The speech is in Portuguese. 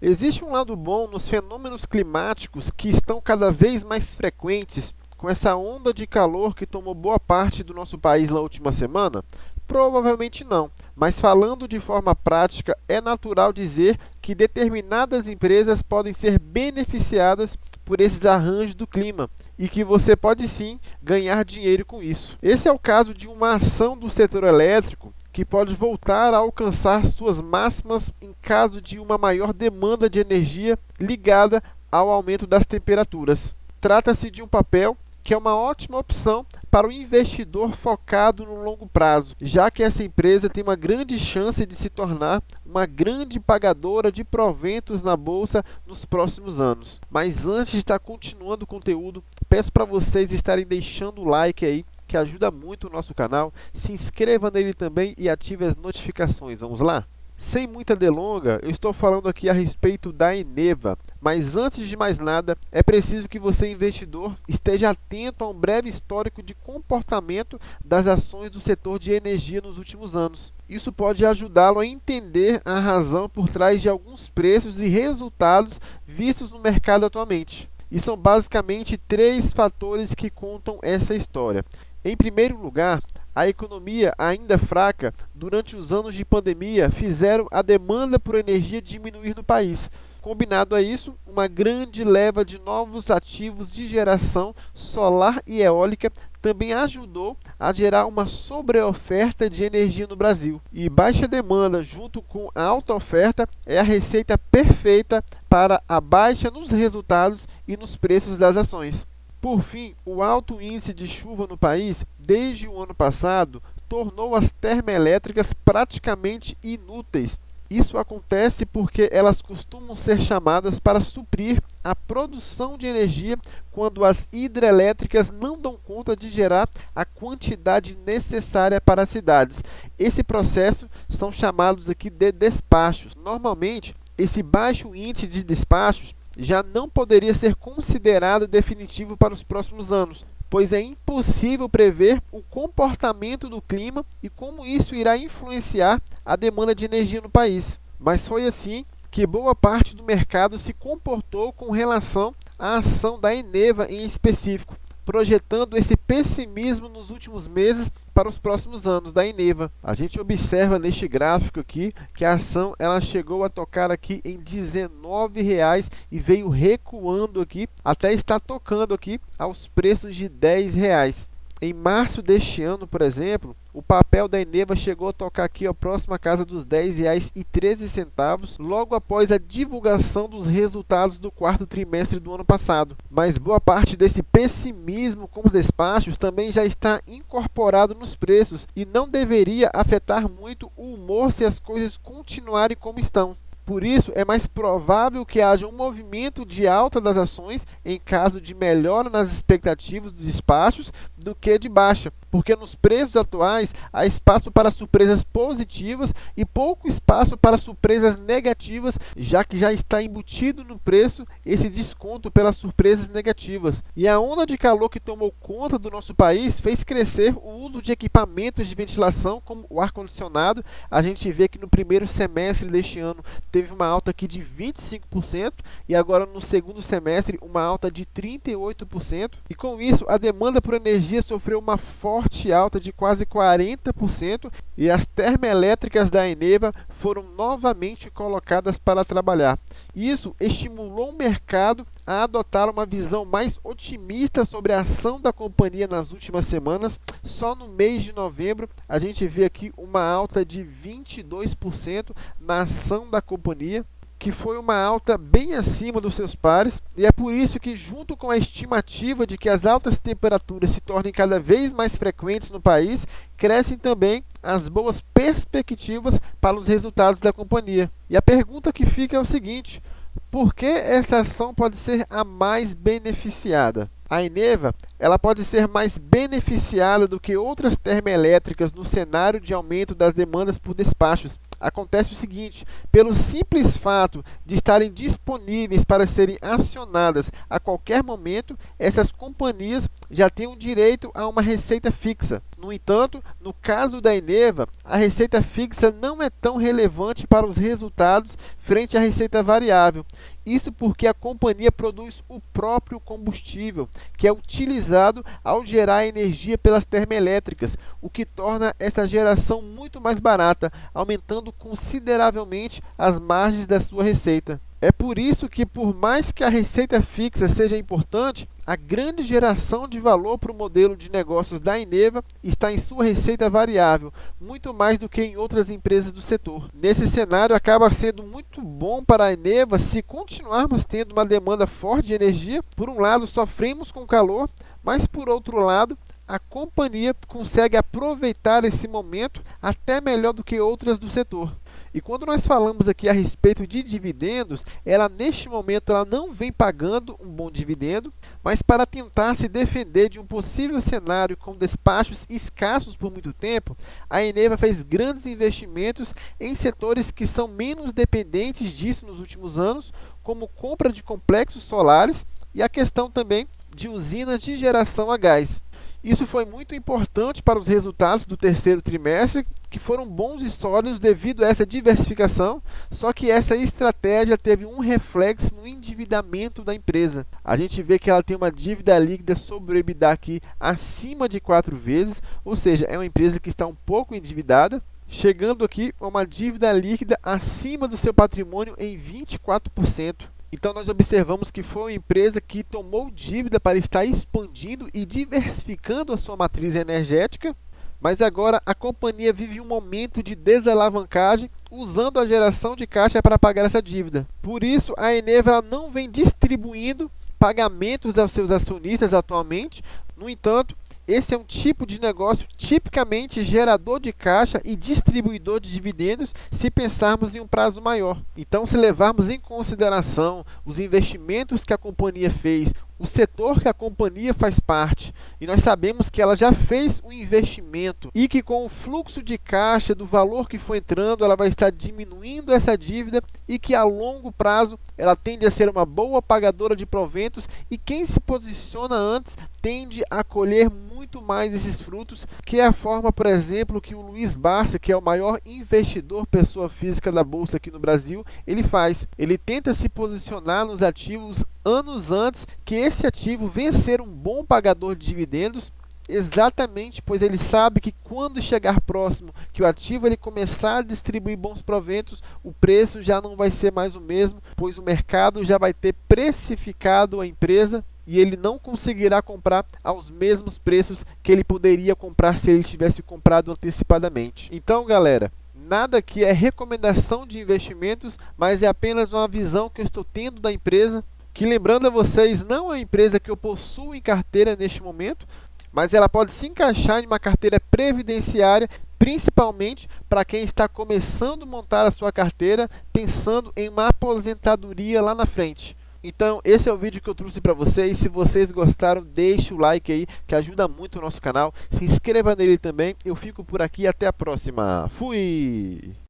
Existe um lado bom nos fenômenos climáticos que estão cada vez mais frequentes com essa onda de calor que tomou boa parte do nosso país na última semana? Provavelmente não, mas falando de forma prática, é natural dizer que determinadas empresas podem ser beneficiadas por esses arranjos do clima e que você pode sim ganhar dinheiro com isso. Esse é o caso de uma ação do setor elétrico que pode voltar a alcançar suas máximas em caso de uma maior demanda de energia ligada ao aumento das temperaturas. Trata-se de um papel que é uma ótima opção para o investidor focado no longo prazo, já que essa empresa tem uma grande chance de se tornar uma grande pagadora de proventos na bolsa nos próximos anos. Mas antes de estar continuando o conteúdo, peço para vocês estarem deixando o like aí, que ajuda muito o nosso canal. Se inscreva nele também e ative as notificações. Vamos lá? Sem muita delonga, eu estou falando aqui a respeito da Eneva, mas antes de mais nada, é preciso que você, investidor, esteja atento a um breve histórico de comportamento das ações do setor de energia nos últimos anos. Isso pode ajudá-lo a entender a razão por trás de alguns preços e resultados vistos no mercado atualmente. E são basicamente três fatores que contam essa história. Em primeiro lugar, a economia ainda fraca durante os anos de pandemia fizeram a demanda por energia diminuir no país. Combinado a isso, uma grande leva de novos ativos de geração solar e eólica também ajudou a gerar uma sobreoferta de energia no Brasil. E baixa demanda junto com a alta oferta é a receita perfeita para a baixa nos resultados e nos preços das ações. Por fim, o alto índice de chuva no país, desde o ano passado, tornou as termoelétricas praticamente inúteis. Isso acontece porque elas costumam ser chamadas para suprir a produção de energia quando as hidrelétricas não dão conta de gerar a quantidade necessária para as cidades. Esse processo são chamados aqui de despachos. Normalmente, esse baixo índice de despachos já não poderia ser considerado definitivo para os próximos anos, pois é impossível prever o comportamento do clima e como isso irá influenciar a demanda de energia no país. Mas foi assim que boa parte do mercado se comportou com relação à ação da Eneva em específico, projetando esse pessimismo nos últimos meses para os próximos anos da Eneva. A gente observa neste gráfico aqui que a ação ela chegou a tocar aqui em R$19 e veio recuando aqui até estar tocando aqui aos preços de R$10. Em março deste ano, por exemplo, o papel da Eneva chegou a tocar aqui próximo à casa dos R$10,13, logo após a divulgação dos resultados do quarto trimestre do ano passado. Mas boa parte desse pessimismo com os despachos também já está incorporado nos preços e não deveria afetar muito o humor se as coisas continuarem como estão. Por isso, é mais provável que haja um movimento de alta das ações em caso de melhora nas expectativas dos despachos do que de baixa, porque nos preços atuais há espaço para surpresas positivas e pouco espaço para surpresas negativas, já que já está embutido no preço esse desconto pelas surpresas negativas. E a onda de calor que tomou conta do nosso país fez crescer o uso de equipamentos de ventilação, como o ar-condicionado. A gente vê que no primeiro semestre deste ano teve uma alta aqui de 25% e agora no segundo semestre uma alta de 38%. E com isso a demanda por energia sofreu uma forte alta de quase 40% e as termoelétricas da Eneva foram novamente colocadas para trabalhar. Isso estimulou o mercado a adotar uma visão mais otimista sobre a ação da companhia nas últimas semanas. Só no mês de novembro a gente vê aqui uma alta de 22% na ação da companhia, que foi uma alta bem acima dos seus pares, e é por isso que, junto com a estimativa de que as altas temperaturas se tornem cada vez mais frequentes no país, crescem também as boas perspectivas para os resultados da companhia. E a pergunta que fica é o seguinte: por que essa ação pode ser a mais beneficiada? A Eneva ela pode ser mais beneficiada do que outras termoelétricas no cenário de aumento das demandas por despachos. Acontece o seguinte: pelo simples fato de estarem disponíveis para serem acionadas a qualquer momento, essas companhias já têm o direito a uma receita fixa. No entanto, no caso da Eneva, a receita fixa não é tão relevante para os resultados frente à receita variável. Isso porque a companhia produz o próprio combustível, que é utilizado ao gerar energia pelas termoelétricas, o que torna essa geração muito mais barata, aumentando consideravelmente as margens da sua receita. É por isso que, por mais que a receita fixa seja importante, a grande geração de valor para o modelo de negócios da Eneva está em sua receita variável, muito mais do que em outras empresas do setor. Nesse cenário, acaba sendo muito bom para a Eneva se continuarmos tendo uma demanda forte de energia. Por um lado, sofremos com calor, mas por outro lado, a companhia consegue aproveitar esse momento até melhor do que outras do setor. E quando nós falamos aqui a respeito de dividendos, ela neste momento ela não vem pagando um bom dividendo, mas para tentar se defender de um possível cenário com despachos escassos por muito tempo, a Eneva fez grandes investimentos em setores que são menos dependentes disso nos últimos anos, como compra de complexos solares e a questão também de usinas de geração a gás. Isso foi muito importante para os resultados do terceiro trimestre, que foram bons e sólidos devido a essa diversificação, só que essa estratégia teve um reflexo no endividamento da empresa. A gente vê que ela tem uma dívida líquida sobre o EBITDA aqui acima de 4 vezes, ou seja, é uma empresa que está um pouco endividada, chegando aqui a uma dívida líquida acima do seu patrimônio em 24%. Então, nós observamos que foi uma empresa que tomou dívida para estar expandindo e diversificando a sua matriz energética, mas agora a companhia vive um momento de desalavancagem, usando a geração de caixa para pagar essa dívida. Por isso, a Eneva ela não vem distribuindo pagamentos aos seus acionistas atualmente. No entanto, esse é um tipo de negócio tipicamente gerador de caixa e distribuidor de dividendos se pensarmos em um prazo maior. Então, se levarmos em consideração os investimentos que a companhia fez, o setor que a companhia faz parte, e nós sabemos que ela já fez um investimento e que com o fluxo de caixa do valor que foi entrando, ela vai estar diminuindo essa dívida e que a longo prazo ela tende a ser uma boa pagadora de proventos e quem se posiciona antes tende a colher muito mais esses frutos, que é a forma, por exemplo, que o Luiz Barsi, que é o maior investidor pessoa física da Bolsa aqui no Brasil, ele faz. Ele tenta se posicionar nos ativos anos antes que esse ativo venha a ser um bom pagador de dividendos, exatamente pois ele sabe que quando chegar próximo que o ativo ele começar a distribuir bons proventos, o preço já não vai ser mais o mesmo, pois o mercado já vai ter precificado a empresa e ele não conseguirá comprar aos mesmos preços que ele poderia comprar se ele tivesse comprado antecipadamente. Então, galera, nada aqui é recomendação de investimentos, mas é apenas uma visão que eu estou tendo da empresa, que, lembrando a vocês, não é a empresa que eu possuo em carteira neste momento, mas ela pode se encaixar em uma carteira previdenciária, principalmente para quem está começando a montar a sua carteira, pensando em uma aposentadoria lá na frente. Então, esse é o vídeo que eu trouxe para vocês. Se vocês gostaram, deixe o like aí, que ajuda muito o nosso canal. Se inscreva nele também. Eu fico por aqui, até a próxima. Fui!